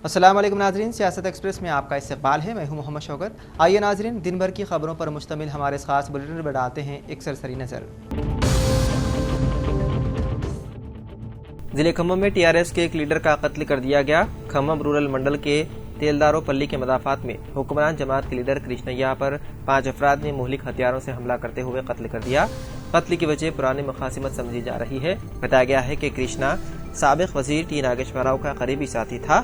अस्सलाम वालेकुम नाजरीन, सियासत एक्सप्रेस में आपका इस्तकबाल है। मैं हूं मोहम्मद शौकत। आइए नाजरीन, दिन भर की खबरों पर मुश्तमिल हमारे इस खास बुलेटिन में डालते हैं एक सरसरी नज़र। ज़िले खम्मम में TRS के एक लीडर का कत्ल कर दिया गया। खम्मम रूरल मंडल के तेलदारो पल्ली के मदाफात में हुक्मरान जमात के लीडर कृष्णैया पर 5 अफराद ने मुहलिक हथियारों से हमला करते हुए कत्ल कर दिया। कत्ल की वजह पुरानी मुखासिमत समझी जा रही है। बताया गया है कि कृष्णा साबिक वजीर टी नागेश्वर राव का करीबी साथी था।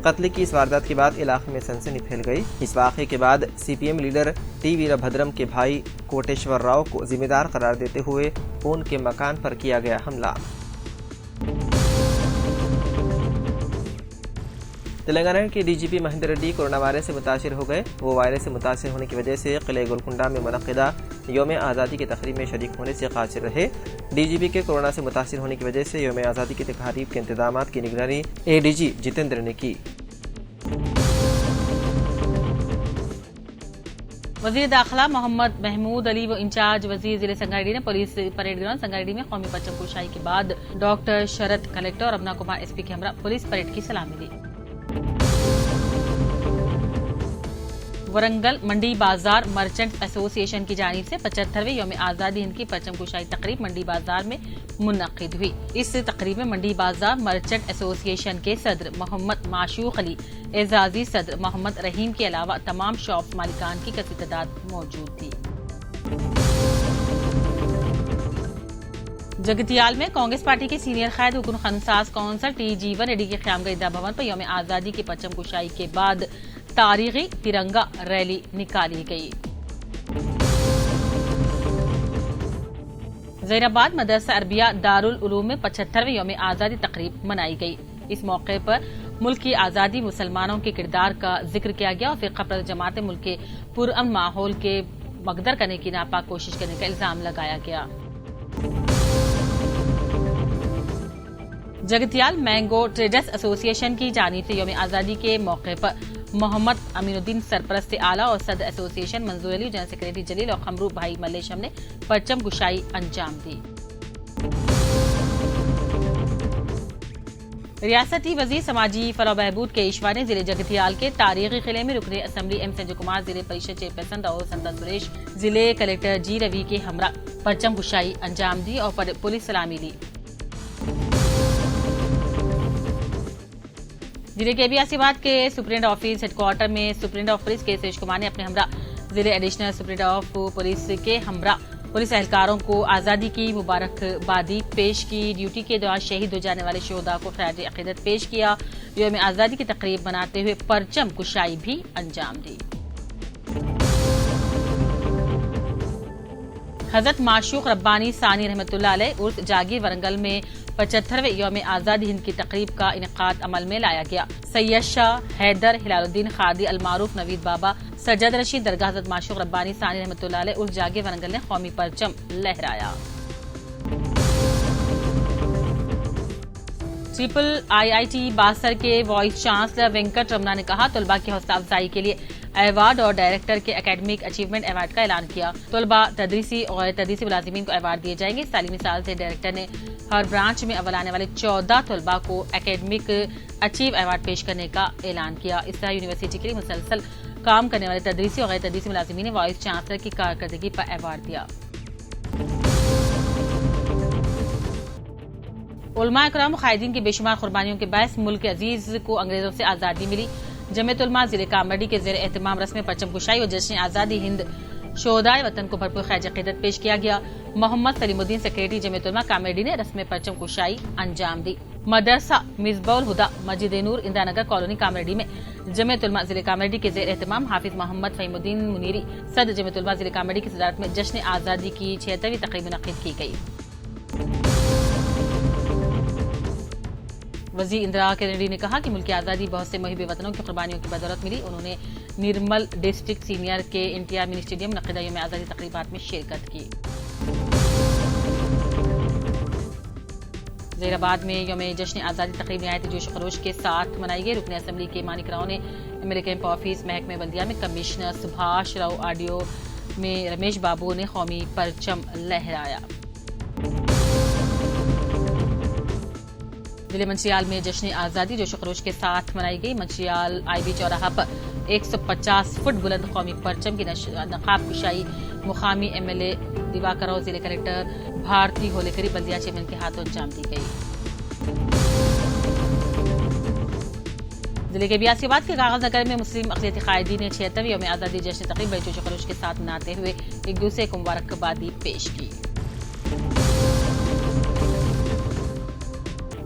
कत्ल की इस वारदात के बाद इलाके में सनसनी फैल गई। इस वाक़े के बाद CPM लीडर टी वीरभद्रम के भाई कोटेश्वर राव को जिम्मेदार करार देते हुए उनके मकान पर किया गया हमला। तेलंगाना के DGP Mahendra Reddy corona virus से मुतासिर हो गए। वो वायरस से मुतासिर होने की वजह से किले गोलकुंडा में मुनक्किदा यौम आज़ादी की तकरीब में शरीक होने से कासिर रहे। DGP के कोरोना से मुतासिर होने की वजह से यौम आज़ादी की तकरीब के इंतजामात की निगरानी ADG जितेंद्र ने की। वजीर दाखिला मोहम्मद महमूद अली व इंचार्ज वजीर जिले संगारेड्डी ने पुलिस परेड ग्राउंड संगारेड्डी में कौमी परचम कुशाई के बाद डॉक्टर शरद कलेक्टर और रमना कुमार SP के हमरा पुलिस परेड की सलामी दी। वरंगल मंडी बाजार मर्चेंट एसोसिएशन की जानिब से 75वें यौम आज़ादी हिंद की परचम कुशाई तकरीब मंडी बाजार में मुनक्किद हुई। इस तकरीब में मंडी बाजार मर्चेंट एसोसिएशन के सदर मोहम्मद माशूक अली, एजाजी सदर मोहम्मद रहीम के अलावा तमाम शॉप मालिकान की कसीर तादाद मौजूद थी। जगतियाल में कांग्रेस पार्टी के सीनियर कैद हुकुन खनसास कौंसल T जीवन रेड्डी के क़यामगाह ईदगाह भवन पर यौम आज़ादी की परचम कुशाई के बाद तारीखी तिरंगा रैली निकाली गई। ज़ैनाबाद मदरसा अरबिया दारुल उलूम में 75वें यौम आज़ादी तकरीब मनाई गई। इस मौके पर मुल्क की आज़ादी मुसलमानों के किरदार का जिक्र किया गया और फ़िक़्हा परस्त जमातें मुल्क के पुरअमन माहौल के मगदर करने की नापाक कोशिश करने का इल्जाम लगाया गया। जगतियाल मैंगो ट्रेडर्स एसोसिएशन की जानिब से यौम आज़ादी के मौके पर मोहम्मद अमीनुद्दीन सरपरस्त आला और सदर एसोसिएशन मंजूर अली, जनरल सेक्रेटरी जलील और खमरू भाई मल्लेशम ने परचम कुशाई अंजाम दी। रियासती वजीर समाजी फलाह बहबूद के ईश्वा ने जिले जगतियाल के तारीखी किले में रुकने असम्बली M संजय कुमार, जिले परिषद चेयरपर्सन राहुल संता सुरेश, जिले कलेक्टर G रवि के हमरा परचम कुशाई अंजाम दी और पुलिस सलामी ली। जिले के अबियासीबाद के सुप्रिंटेंडेंट ऑफिस हेडक्वार्टर में सुप्रिंटेंडेंट ऑफ पुलिस के सुरेश कुमार ने अपने हमरा जिले एडिशनल सुप्रिंटेंडेंट ऑफ पुलिस के हमरा पुलिस एहलकारों को आज़ादी की मुबारकबादी पेश की। ड्यूटी के दौरान शहीद हो जाने वाले शोहदा को ख़िराज अक़ीदत पेश किया। यौम आज़ादी की तकरीब मनाते हुए परचम कुशाई भी अंजाम दी। हज़रत माशूक रब्बानी सानी रहमतुल्लाह अलैह उर्स जागीर वरंगल में 75वें यौम आज़ादी हिंद की तकरीब का इनेकाद अमल में लाया गया। सैयद शाह हैदर हिलालुद्दीन खादी अलमारूफ नवीद बाबा सज्जद रशीद दरगाह हज़रत माशूक रब्बानी सानी रहमतुल्लाह अलैह उर्स जागीर वरंगल ने कौमी परचम लहराया। IIT बासर के वाइस चांसलर वेंकट रमना ने कहा, तलबा की हौसला अफजाई के लिए अवार्ड और डायरेक्टर के एकेडमिक अचीवमेंट अवार्ड का ऐलान किया। तलबा तदरीसी और तदरीसी मुलाजिमीन को अवार्ड दिए जाएंगे। तालीमी साल से डायरेक्टर ने हर ब्रांच में अव्वल आने वाले 14 तलबा को एकेडमिक अचीव अवार्ड पेश करने का ऐलान किया। इस तरह यूनिवर्सिटी के लिए मुसलसल काम करने वाले तदरीसी और गैर तदरीसी मुलाजिमीन ने वाइस चांसलर की कारकर्दगी पर अवार्ड दिया। उलमा इकराम कायदीन की बेशुमार कुर्बानियों के बायस मुल्क अजीज को अंग्रेजों से आज़ादी मिली। जमीयत उलमा जिले कामरेड्डी के ज़ेर एहतमाम रस्म परचम कुशाई और जश्न आज़ादी हिंद शोहदाए वतन को भरपूर ख़ैर अक़ीदत पेश किया गया। मोहम्मद सलीमुद्दीन सेक्रेटरी जमीयत उलमा कामरेड्डी ने रस्म परचम कुशाई अंजाम दी। मदरसा मिसबाउल हुदा मस्जिद नूर इंदिरानगर कॉलोनी कामरेड्डी में जमीयत उलमा जिले कामरेड्डी के ज़ेर एहतमाम हाफिज मोहम्मद फ़हीमुद्दीन मुनीरी सदर जमीयत उलमा जिले कामरेड्डी की सदारत में जश्न आज़ादी की 76वीं तकरीब मुनक़्क़िद की गई। वज़ीर इंदिरा कैनेडी ने कहा कि मुल्क की आज़ादी बहुत से मुहिब वतनों की कुर्बानियों की बदौलत मिली। उन्होंने निर्मल डिस्ट्रिक्ट सीनियर के NTR मिनी स्टेडियम मुनक़्क़िदा यौम आज़ादी तक़रीबात में शिरकत की। ज़ेराबाद में यौम जश्न आज़ादी तक़रीब नहायत जोश खरोश के साथ मनाई गई। रुकन असम्बली के मानिक राव ने MLA कैंप ऑफिस महकमे बल्दिया में कमिश्नर सुभाष राव ऑडियो में रमेश बाबू ने कौमी परचम लहराया। ضلع منشیال میں جشن آزادی جوش و خروش کے ساتھ منائی گئی. منشیال آئی بی چوراہا پر 150 فٹ بلند قومی پرچم کی نقاب کشائی مقامی MLA دیواکر راؤ، ضلع کلکٹر بھارتی ہولیکری، بلدیہ چیئرمین کے ہاتھوں انجام دی گئی. ضلع کے بیاسی آباد کے کاغذ نگر میں مسلم اقلیتی قائدین نے 76ویں یوم آزادی جشن تقریب بڑے جوش و خروش کے ساتھ مناتے ہوئے ایک دوسرے کو مبارکبادی پیش کی.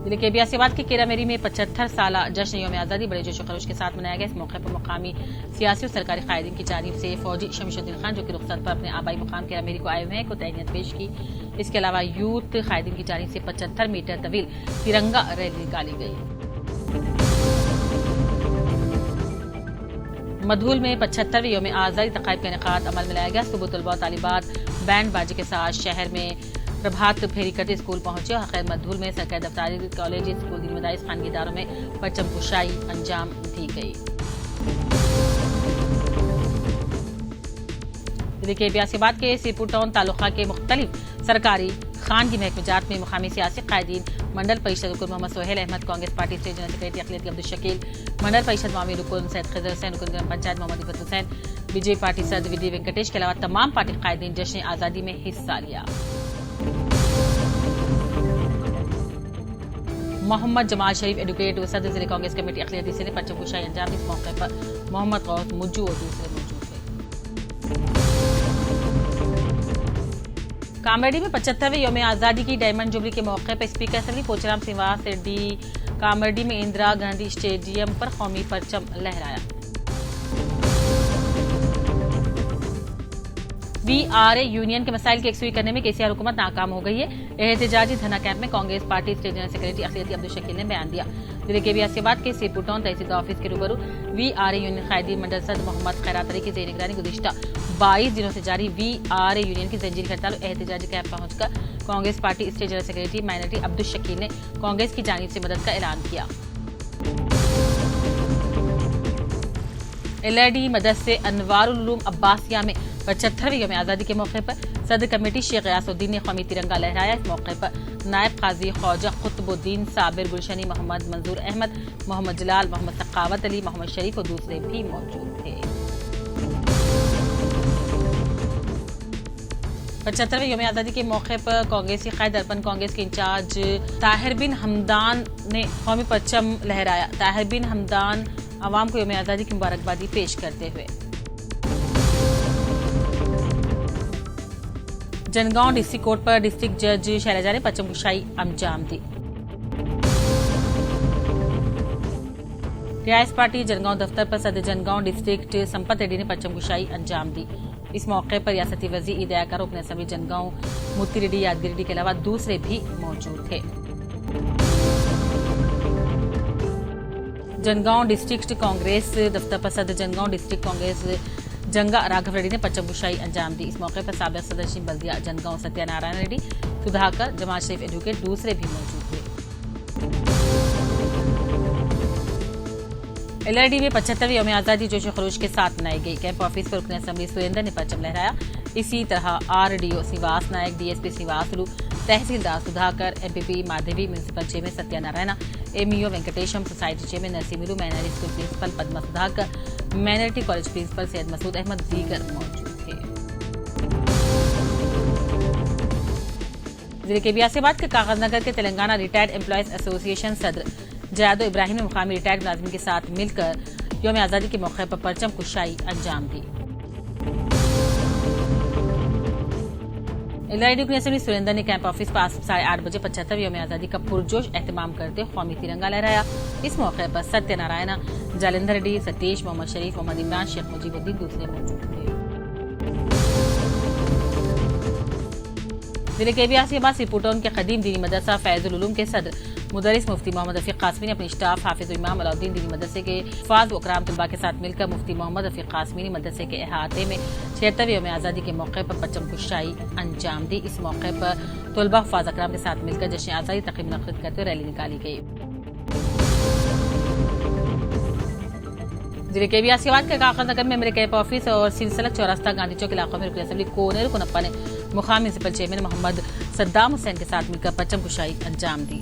ضلع کے بیاسی آباد کے کیرا میری میں 75 سالہ جشن یوم آزادی بڑے جوش و خروش کے ساتھ منایا گیا. اس موقع پر مقامی سیاسی اور سرکاری قائدین کی جانب سے فوجی شمش الدین خان، جو کہ رخصت پر اپنے آبائی مقام کیرا میری کو آئے ہوئے ہیں، کو تہنیت پیش کی. اس کے علاوہ یوتھ قائدین کی جانب سے 75 میٹر طویل ترنگا ریلی نکالی گئی. مدھول میں 75ویں یوم آزادی تقریب کا انعقاد عمل میں لایا گیا. صبح طلباء و طالبات بینڈ باجے کے ساتھ شہر میں پربھات پھیری کرتے اسکول پہنچے. اور خیر مدھول میں سرکاری دفتاری، کالج، اسکول، دینی مدارس، خانگی اداروں میں پرچم کشائی انجام دی گئی. ضلع کے بیاسی آباد کے سیرپور ٹاؤن تعلقہ کے مختلف سرکاری خانگی محکمہ جات میں مقامی سیاسی قائدین، منڈل پریشد رکن Mohammed Sohail Ahmed, Congress party state general secretary اقلیتی عبدالشکیل، منڈل پریشد معاون رکن سید خضر حسین، رکن گرام پنچایت محمد عفت حسین، بی جے پی پارٹی صدر وی ڈی وینکٹیش کے علاوہ تمام پارٹی قائدین جشن آزادی میں حصہ لیا. محمد جمال شریف ایڈوکیٹ و صدر ضلع کانگریس کمیٹی اقلیتی سے نے پرچم کشائی انجام دی. اس موقع پر محمد غوث مجو اور دوسرے موجود تھے. کامریڈی میں 75ویں یوم آزادی کی ڈائمنڈ جوبلی کے موقع پر اسپیکر اسمبلی پوچرام سینواس ریڈی کامریڈی میں اندرا گاندھی اسٹیڈیم پر قومی پرچم لہرایا. VRA یونین کے مسائل کی یکسوئی کرنے میں KCR حکومت ناکام ہو گئی ہے. احتجاجی دھرنا کیمپ میں Congress party state general secretary اقلیتی عبدالشکیل نے بیان دیا. ضلع کے بیاسی آباد کے سیرپور ٹاؤن تحصیل آفس کے روبرو VRA یونین قائدین منڈل صدر محمد خیرات علی کی زیر نگرانی گزشتہ 22 دنوں سے جاری VRA یونین کی زنجیری ہڑتال اور احتجاجی کیمپ پہنچ کر Congress party state general secretary minority Abdul Shakeel نے کانگریس کی جانب سے مدد کا اعلان کیا. LRD مدرسے انوار العلوم عباسیہ میں 75ویں یوم آزادی کے موقع پر صدر کمیٹی شیخ غیاث الدین نے قومی ترنگا لہرایا. اس موقع پر نائب قاضی خواجہ قطب الدین صابر، گلشنی، محمد منظور احمد، محمد جلال، محمد سخاوت علی، محمد شریف اور دوسرے بھی موجود تھے. 75ویں یوم آزادی کے موقع پر کانگریسی قائد اربن کانگریس کے انچارج طاہر بن حمدان نے قومی پرچم لہرایا. طاہر بن حمدان عوام کو یوم آزادی کی مبارکبادی پیش کرتے ہوئے جنگاؤں ڈسٹرکٹ کورٹ پر ڈسٹرکٹ جج شیلجا نے پرچم کشائی انجام دی. ریاست پارٹی جنگاؤں دفتر پر صدر جنگاؤں ڈسٹرکٹ سمپت ریڈی نے پرچم کشائی انجام دی. اس موقع پر ریاستی وزیر ای دیاکر، رکن اسمبلی جنگاؤں موتی ریڈی یادگیری ریڈی کے علاوہ دوسرے بھی موجود تھے. جنگاؤں ڈسٹرکٹ کانگریس دفتر پر صدر جنگاؤں ڈسٹرکٹ کانگریس جنگا راگھو ریڈی نے پرچم کشائی انجام دی. اس موقع پر سابق صدر شری بلدیہ جنگاؤں ستیہ نارائن ریڈی، سدھاکر، جمال شریف ایڈوکیٹ دوسرے بھی موجود تھے. LRD میں 75ویں یوم آزادی جوش و خروش کے ساتھ منائی گئی. کیمپ آفس پر رکن اسمبلی سریندر نے پرچم لہرایا. اسی طرح RDO Srinivas Naik, DSP Srinivasulu, tahsildar Sudhakar, MPP Madhavi, municipal chairman Satya Narayan, MEO Venkatesham, society chairman Narsimlu, minority school principal Padma Sudhakar, minority college principal Syed Masood Ahmed دیگر موجود تھے. ضلع کے بیاسی آباد کے کاغذ نگر کے تلنگانہ ریٹائرڈ امپلائیز ایسوسی ایشن صدر جیادو ابراہیم نے مقامی ریٹائرڈ ملازمین کے ساتھ مل کر یوم آزادی کے موقع پر پرچم کشائی انجام دی. LRD رکن اسمبلی سریندر نے کیمپ آفس پر 8:30 بجے 75ویں یوم آزادی کا پرجوش اہتمام کرتے قومی ترنگا لہرایا. اس موقع پر ستیہ نارائن، جالندر ریڈی، ستیش، محمد شریف، محمد عمران، شیخ مجیب الدین دوسرے موجود تھے. ضلع کے بیاسی آباد سیرپور ٹاؤن کے قدیم دینی مدرسہ فیض العلوم کے صدر مدرس مفتی محمد رفیق قاسمی نے اپنی اسٹاف حافظ امام علاؤالدین دینی مدرسے کے فاض و اکرام طلباء کے ساتھ مل کر مفتی محمد رفیق قاسمی نے مدرسے کے احاطے میں 76ویں یوم آزادی کے موقع پر پرچم کشائی انجام دی. اس موقع پر طلباء فاض اکرام کے ساتھ مل کر جشن آزادی تقریب منعقد کرتے ہوئے ریلی نکالی گئی. ضلع کے بیاسی آباد کے کاغذ نگر میں امریکہ کیمپ آفس اور سلسلہ چوراستہ گاندھی چوک علاقوں میں رکن اسمبلی کونیر کونپا نے مقامی میونسپل چیئرمین محمد صدام حسین کے ساتھ مل کر پرچم کشائی انجام دی.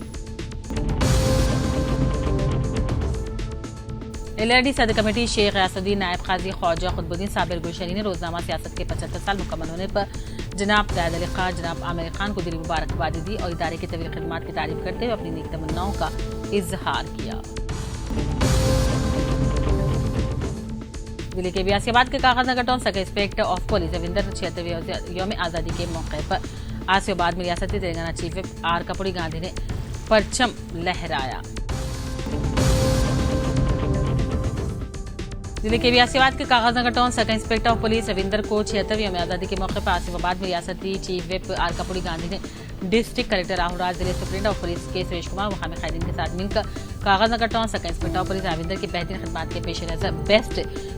LRD सदर कमेटी शेख गयासुद्दीन, नायब काजी ख्वाजा खुतबुद्दीन साबिर गुलशनी ने रोजनामा सियासत के 75 साल मुकम्मल होने पर जनाब जायद अली खान, जनाब आमिर खान को दिली मुबारकबाद दी और इदारे की तवील खिदमात की तारीफ करते हुए अपनी नेक तमन्नाओं का इजहार किया। जिले के बियासियाबाद के Kagaz Nagar town sub inspector of police Ravinder 76वें यौम आज़ादी के मौके पर आसियाबाद में रियासती Telangana chief whip R Kapuri Gandhi ने परचम लहराया। जिले के बियासियाबाद के Kagaz Nagar town sub inspector of police Ravinder को 76वें यौम आज़ादी के मौके पर आसिफाबाद में रियासती chief whip R Kapuri Gandhi ने डिस्ट्रिक्ट कलेक्टर राहुल राज, जिले सुप्रीडेंट ऑफ पुलिस के सुरेश कुमार, मुकामी कायदीन के साथ मिलकर Kagaz Nagar town sub inspector of police Ravinder की बेहतरीन खिदमत के पेश नजर बेस्ट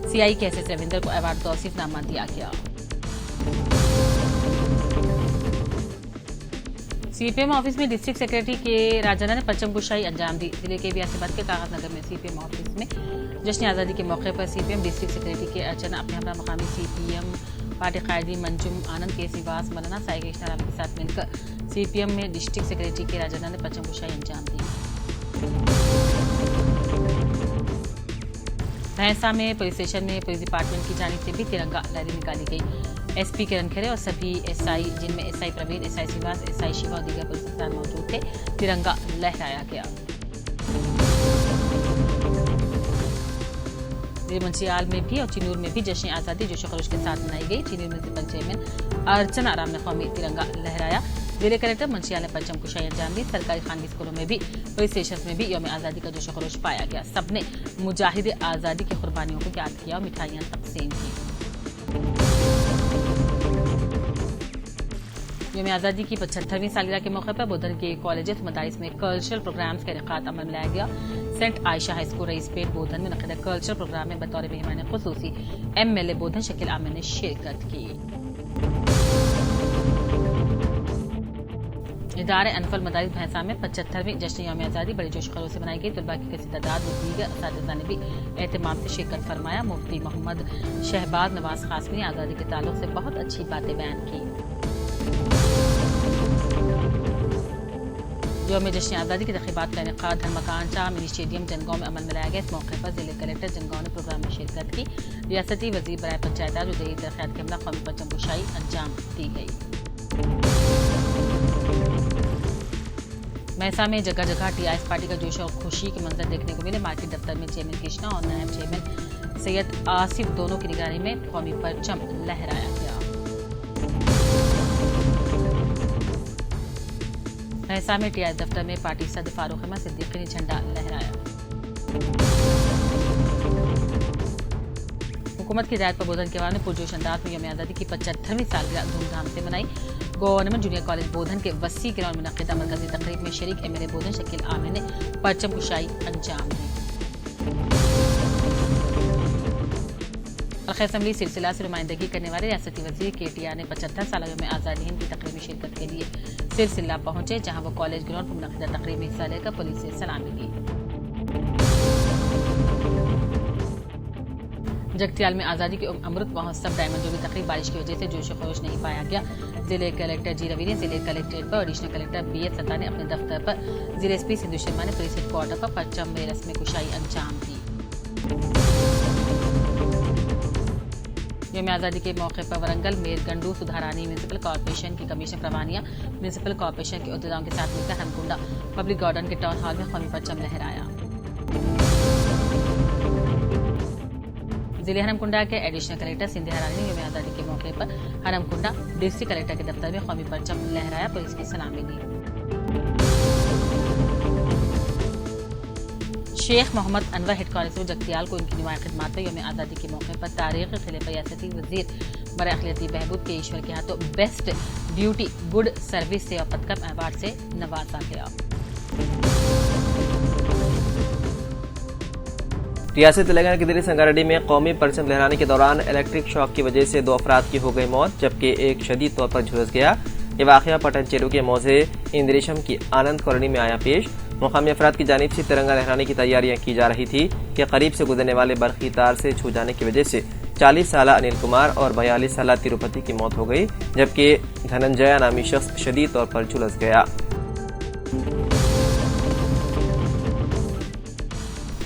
CI के SS रविंदर को अवार्ड तौसीफनामा दिया गया। CPM ऑफिस में डिस्ट्रिक्ट सेक्रेटरी के राजाना ने परचम कुशाई अंजाम दी। जिले के बियासियाबाद के कागज नगर में CPM ऑफिस में जश्न आज़ादी के मौके पर CPM डिस्ट्रिक्ट सेक्रेटरी के अर्चना अपने हमरा मकामी CPM पार्टी कायदी मंजुम आनंद के सिवास मौलाना साई कृष्णा राम के साथ मिलकर CPM में डिस्ट्रिक्ट सेक्रेटरी के राजाना ने परचम कुशाई अंजाम दी। भैंसा में पुलिस स्टेशन में पुलिस डिपार्टमेंट की जानिब से भी तिरंगा रैली निकाली गई। SP किरण खरे और सभी SI जिनमें SI Praveen, SI Shrivas, SI Shiva और दीगर पुलिस अफसर मौजूद थे, तिरंगा लहराया गया। मंचियाल में भी और चिनूर में भी जश्न आज़ादी जोश खरोश के साथ मनाई गई। चिनूर म्यूनिसिपल चेयरमैन अर्चना आराम ने कौमी तिरंगा लहराया। जिले कलेक्टर मंचियाल ने परचम कुशाई अंजाम दी। सरकारी खानगी स्कूलों में भी पुलिस स्टेशन में भी यौम आज़ादी का जोश खरोश पाया गया। सबने मुजाहिद आज़ादी की कुर्बानियों को याद किया और मिठाइयां तकसीम की। यौम आज़ादी की 75वीं सालगिरह के मौके पर बोधन के कॉलेजेस मदारिस में कल्चरल प्रोग्राम्स का इनेकाद अमल में लाया गया। सेंट आयशा हाई स्कूल रईसपेट बोधन में मुनक़िद कल्चरल प्रोग्राम में बतौर मेहमान खुसूसी MLA बोधन शकील आमिर ने शिरकत की। इदारे अनफल मदारिस भैंसा में 75वीं जश्न यौम आज़ादी बड़े जोश खरोश से मनाई गई। तलबा की कसी तादाद में दीगर असातिज़ा ने भी एहतमाम से शिरकत फरमाया। मुफ्ती मोहम्मद शहबाज नवाज कासमी ने आज़ादी के ताल्लुक से बहुत अच्छी बातें बयान की। यौम जश्न आज़ादी की तक़रीबात का इनेकाद धर्मकान शाह मिनी स्टेडियम जनगांव में अमल में लाया गया। इस मौके पर जिले कलेक्टर जनगांव ने प्रोग्राम में शिरकत की। रियासती वज़ीर बराए पंचायत और जदीद तरक्यात के हमला कौमी परचम कुशाई अंजाम दी गई। महसा में जगह जगह TRS पार्टी का जोश और खुशी के मंजर देखने को मिले। मार्केट दफ्तर में चेयरमैन कृष्णा और नायब चेयरमैन सैयद आसिफ दोनों की निगरानी में कौमी परचम लहराया गया। महसा में TRS दफ्तर में पार्टी सदर फारूक अहमद सिद्दीकी ने झंडा लहराया। हुकूमत की हिदायत पर बोधन के बाद में पुरजोश अंदाज में यौम आज़ादी की 75वीं सालगिरह धूमधाम से मनाई। गवर्नमेंट जूनियर कॉलेज बोधन के वसी ग्राउंड में मुनक़िदा मरकजी तकरीब में शरीक MLA बोधन शकील आमिर ने परचम कुशाई अंजाम दी। असेंबली सिलसिला से नुमाइंदगी करने वाले रियासती वजीर KTR ने 75 साल यौम आज़ादी हिंद की तकरीब में शिरकत के लिए सिलसिला पहुंचे, जहां वो कॉलेज ग्राउंड पर मुनक़िदा तकरीब में हिस्सा लेकर पुलिस से सलामी ली। जगतियाल में आज़ादी के अमृत महोत्सव डायमंड जुबली तकरीब बारिश की वजह से जोश खरोश नहीं पाया गया। जिले कलेक्टर G रवि ने जिले कलेक्ट्रेट पर, एडिशनल कलेक्टर BS सत्ता ने अपने दफ्तर पर, जिले SP सिंधु शर्मा ने पुलिस हेडक्वार्टर पर परचम में रस्म कुशाई अंजाम दी। यौम आज़ादी के मौके पर Warangal mayor Gundu Sudharani municipal corporation की कमीशन प्रवानिया म्यूनिसिपल कॉर्पोरेशन के अहदेदारों के साथ मिलकर हरमकुंडा पब्लिक गार्डन के टाउन हॉल में कौमी परचम लहराया। जिले हरमकुंडा के एडिशनल कलेक्टर सिंधिया रानी ने यौम आज़ादी के मौके पर हरमकुंडा डिस्ट्रिक्ट कलेक्टर के दफ्तर में कौमी परचम लहराया, पुलिस की सलामी दी। शेख मोहम्मद अनवर हेड कांस्टेबल जगतियाल को इनकी नुमाया खिदमत पर यौम आज़ादी के मौके पर तारीख खिलाफ रियासती वजीर बराए अखिलती बहबूद के ईश्वर के हाथों बेस्ट ड्यूटी गुड सर्विस सेवा पदक अवार्ड से नवाजा गया। रियासत तेलंगाना के दिल्ली संगारेड्डी में कौमी परचम लहराने के दौरान इलेक्ट्रिक शॉक की वजह से 2 अफराद की हो गई मौत, जबकि एक शदीद तौर पर झुलस गया। ये वाक़या पटन चेरू के मौजे इंद्रेशम की आनंद कॉलोनी में आया पेश। मुकामी अफराद की जानिब से तिरंगा लहराने की तैयारियां की जा रही थी कि करीब से गुजरने वाले बरक़ी तार से छू जाने की वजह से 40 साल अनिल कुमार और 42 साल तिरुपति की मौत हो गई, जबकि धनंजय नामी शख्स शदीद तौर पर झुलस गया।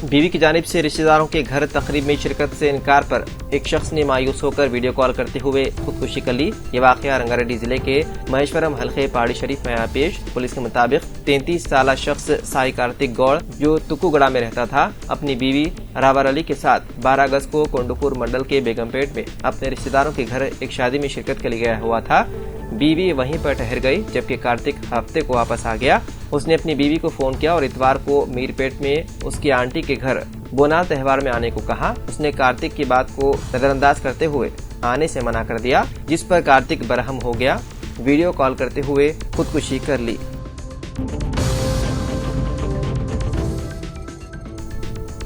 बीवी की जानिब से रिश्तेदारों के घर तकरीब में शिरकत से इनकार पर एक शख्स ने मायूस होकर वीडियो कॉल करते हुए खुदकुशी कर ली। ये वाकया रंगारेड्डी जिले के महेश्वरम हल्के पहाड़ी शरीफ में आया पेश। पुलिस के मुताबिक 33 साल शख्स साई कार्तिक गौड़, जो तुकुगड़ा में रहता था, अपनी बीवी रावर अली के साथ 12 अगस्त को कोंडुपुर मंडल के बेगमपेट में अपने रिश्तेदारों के घर एक शादी में शिरकत के लिए गया हुआ था। बीवी वहीं पर ठहर गई, जबकि कार्तिक हफ्ते को वापस आ गया। उसने अपनी बीवी को फोन किया और इतवार को मीरपेट में उसकी आंटी के घर बोनाल त्योहार में आने को कहा। उसने कार्तिक की बात को नजरअंदाज करते हुए आने से मना कर दिया, जिस पर कार्तिक बरहम हो गया, वीडियो कॉल करते हुए खुदकुशी कर ली।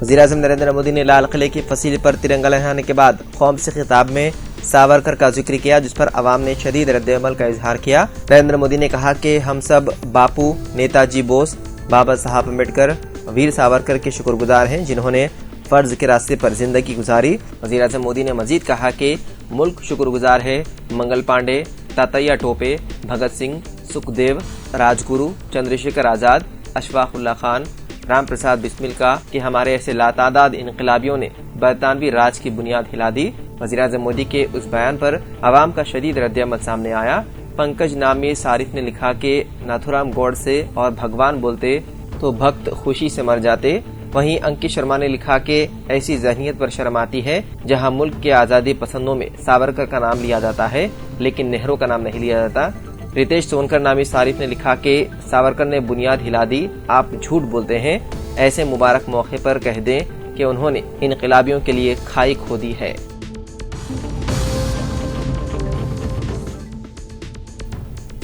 वज़ीर-ए-आज़म नरेंद्र मोदी ने लाल किले की फसील पर तिरंगा लहराने के बाद कौम से खिताब में सावरकर का जिक्र किया, जिस पर अवाम ने शदीद रद्द-ए-अमल का इजहार किया। नरेंद्र मोदी ने कहा कि हम सब बापू, नेताजी बोस, बाबा साहब अम्बेडकर, वीर सावरकर के शुक्रगुजार हैं, जिन्होंने फर्ज के रास्ते पर जिंदगी गुजारी। वज़ीर-ए-आज़म मोदी ने मजीद कहा कि मुल्क शुक्रगुजार है मंगल पांडे, तातैया टोपे, भगत सिंह, सुखदेव, राजगुरु, चंद्रशेखर आजाद, अशफाकुल्लाह खान, राम प्रसाद बिस्मिल का कि हमारे ऐसे लातादाद इनकलाबियों ने बरतानवी राज की बुनियाद हिला दी। वज़ीर-ए-आज़म मोदी के उस बयान पर अवाम का शदीद रद्द-ए-अमल सामने आया। पंकज नामी सारिफ ने लिखा कि नाथुराम गौड़ से और भगवान बोलते तो भक्त खुशी से मर जाते। वहीं अंकित शर्मा ने लिखा कि ऐसी ज़हनियत पर शर्म आती है जहां मुल्क के आज़ादी पसंदों में सावरकर का नाम लिया जाता है, लेकिन नेहरू का नाम नहीं लिया जाता। रितेश सोनकर नामी सारिफ ने लिखा कि सावरकर ने बुनियाद हिला दी, आप झूठ बोलते हैं। ऐसे मुबारक मौके पर कह दें कि उन्होंने इनकलाबियों के लिए खाई खोदी है।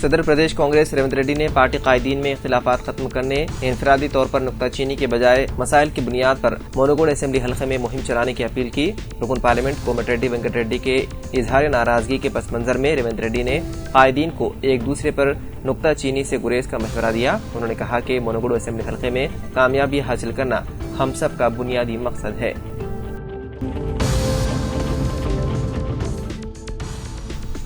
सदर प्रदेश कांग्रेस रेवंत रेड्डी ने पार्टी कायदीन में इख्तिलाफात खत्म करने, इनफरादी तौर पर नुक्ताचीनी के बजाय मसाइल की बुनियाद पर मोनोगुड असेंबली हल्के में मुहिम चलाने की अपील की। रुकन पार्लियामेंट कोमटिरेड्डी वेंकट रेड्डी के इजहार नाराजगी के पस मंजर में रेवंत रेड्डी ने कायदीन को एक दूसरे पर नुक्ताचीनी से गुरेज का मशवरा दिया। उन्होंने कहा कि मोनोगुड असेंबली हल्के में कामयाबी हासिल करना हम सब का बुनियादी मकसद है।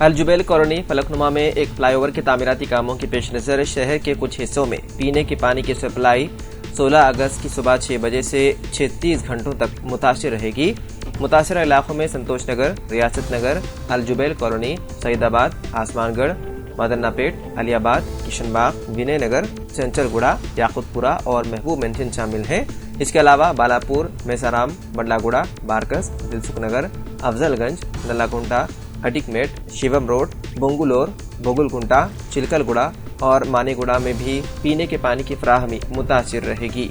अल-जुबैल कॉलोनी फलकनुमा में एक फ्लाईओवर के तामीराती कामों के पेश नज़र शहर के कुछ हिस्सों में पीने के पानी की सप्लाई 16 अगस्त की सुबह 6 बजे से 36 घंटों तक मुतासिर रहेगी। मुतासरा इलाकों में संतोष नगर, रियासत नगर, अल-जुबैल कॉलोनी, सईदाबाद, आसमानगढ़, मदन्नापेट, अलियाबाद, किशनबाग, विनय नगर, चंचलगुड़ा, याकुतपुरा और महबूब मेंशन शामिल हैं। इसके अलावा बालापुर, मेसाराम, बंडलागुड़ा, बारकस, दिलसुख नगर, अफजलगंज, नल्लाकुंटा, हटिकमेट, शिवम रोड, बोंगुलोर, बोगुलकुंटा, चिलकलगुड़ा और मानेगुड़ा में भी पीने के पानी की फराहमी मुतासिर रहेगी।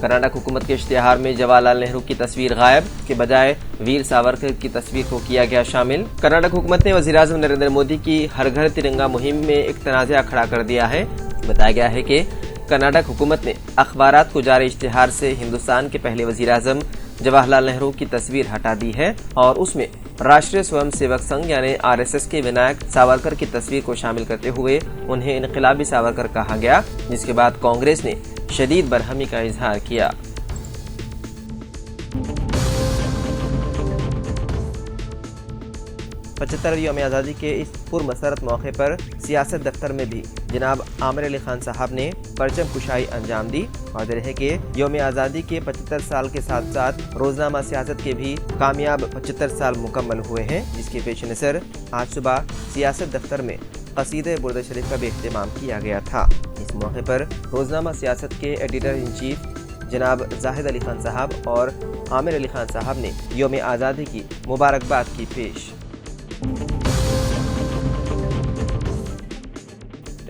कर्नाटक हुकूमत के इश्तिहार में जवाहरलाल नेहरू की तस्वीर गायब के बजाय वीर सावरकर की तस्वीर को किया गया शामिल। कर्नाटक हुकूमत ने वज़ीर-ए-आज़म नरेंद्र मोदी की हर घर तिरंगा मुहिम में एक तनाज़ा खड़ा कर दिया है। बताया गया है कि कर्नाटक हुकूमत ने अखबारात को जारी इश्तिहार से हिंदुस्तान के पहले वज़ीर-ए-आज़म जवाहरलाल नेहरू की तस्वीर हटा दी है और उसमें राष्ट्रीय स्वयंसेवक संघ यानी RSS के विनायक सावरकर की तस्वीर को शामिल करते हुए उन्हें इनकलाबी सावरकर कहा गया, जिसके बाद कांग्रेस ने शदीद बरहमी का इजहार किया। 75 यौम आज़ादी के इस पुरमसरत मौके पर सियासत दफ्तर में भी जनाब आमिर अली खान साहब ने परचम कुशाई अंजाम दी। वाज़ेह है कि यौम आज़ादी के 75 साल के साथ साथ रोजनामा सियासत के भी कामयाब 75 साल मुकम्मल हुए हैं, जिसके पेश नज़र आज सुबह सियासत दफ्तर में कसीदे बुर्द शरीफ का भी इख्तिमाम किया गया था। इस मौके पर रोजनामा सियासत के एडिटर इन चीफ जनाब जाहिद अली खान साहब और आमिर अली खान साहब ने यौम आज़ादी की मुबारकबाद की पेश।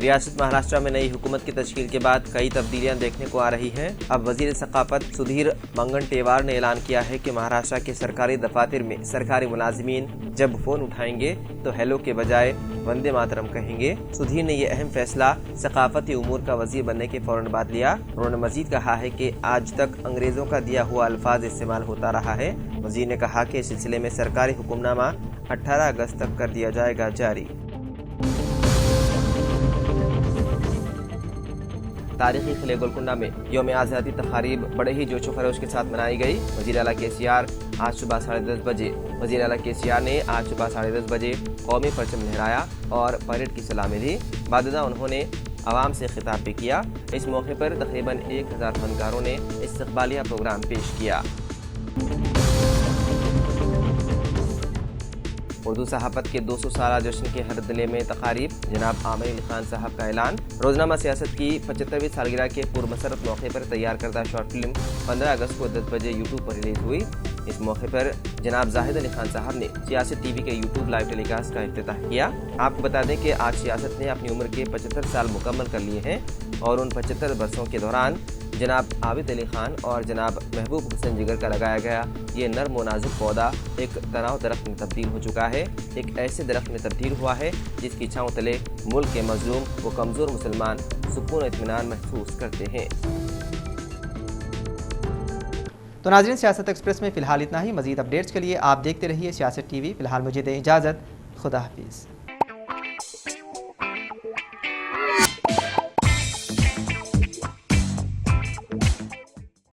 रियासत महाराष्ट्र में नई हुकूमत की तश्कील के बाद कई तब्दीलियां देखने को आ रही हैं। अब वजीर सकाफत सुधीर मंगनटेवार ने ऐलान किया है कि महाराष्ट्र के सरकारी दफातर में सरकारी मुलाजिमीन जब फोन उठाएंगे तो हेलो के बजाय वंदे मातरम कहेंगे। सुधीर ने यह अहम फैसला सकाफती उमूर का वजीर बनने के फौरन बाद लिया। उन्होंने मजीद कहा है कि आज तक अंग्रेजों का दिया हुआ अल्फाज इस्तेमाल होता रहा है। वजीर ने कहा कि इस सिलसिले में सरकारी हुक्मनामा 18 अगस्त तक कर दिया जाएगा जारी। तारीखी किले गोलकुंडा में यौम आज़ादी तकारीब बड़े ही जोशो खरोश के साथ मनाई गई। वज़ीर आला केसीआर आज सुबह 10:30 बजे वज़ीर आला केसीआर ने आज सुबह 10:30 बजे कौमी परचम लहराया और परेड की सलामी दी। बाददा उन्होंने عوام سے خطاب بھی کیا۔ اس موقع پر تقریباً 1000 فنکاروں نے استقبالیہ پروگرام پیش کیا۔ اردو صحافت کے 200 سالہ جشن کے ہردلے میں تقاریب، جناب عامر علی خان صاحب کا اعلان۔ روزنامہ سیاست کی 75ویں سالگرہ کے پرمسرت موقع پر تیار کردہ شارٹ فلم 15 اگست کو 10 بجے یوٹیوب پر ریلیز ہوئی۔ اس موقع پر جناب زاہد علی خان صاحب نے سیاست ٹی وی کے یوٹیوب لائیو ٹیلی کاسٹ کا افتتاح کیا۔ آپ کو بتا دیں کہ آج سیاست نے اپنی عمر کے 75 سال مکمل کر لیے ہیں اور ان 75 برسوں کے دوران جناب عابد علی خان اور جناب محبوب حسین جگر کا لگایا گیا یہ نرم و نازک پودا ایک تناؤ درخت میں تبدیل ہو چکا ہے، ایک ایسے درخت میں تبدیل ہوا ہے جس کی چھاؤں تلے ملک کے مظلوم و کمزور مسلمان سکون و اطمینان محسوس کرتے ہیں۔ تو ناظرین، سیاست ایکسپریس میں فی الحال اتنا ہی۔ مزید اپڈیٹس کے لیے آپ دیکھتے رہیے سیاست ٹی وی۔ فی الحال مجھے دیں اجازت، خدا حافظ۔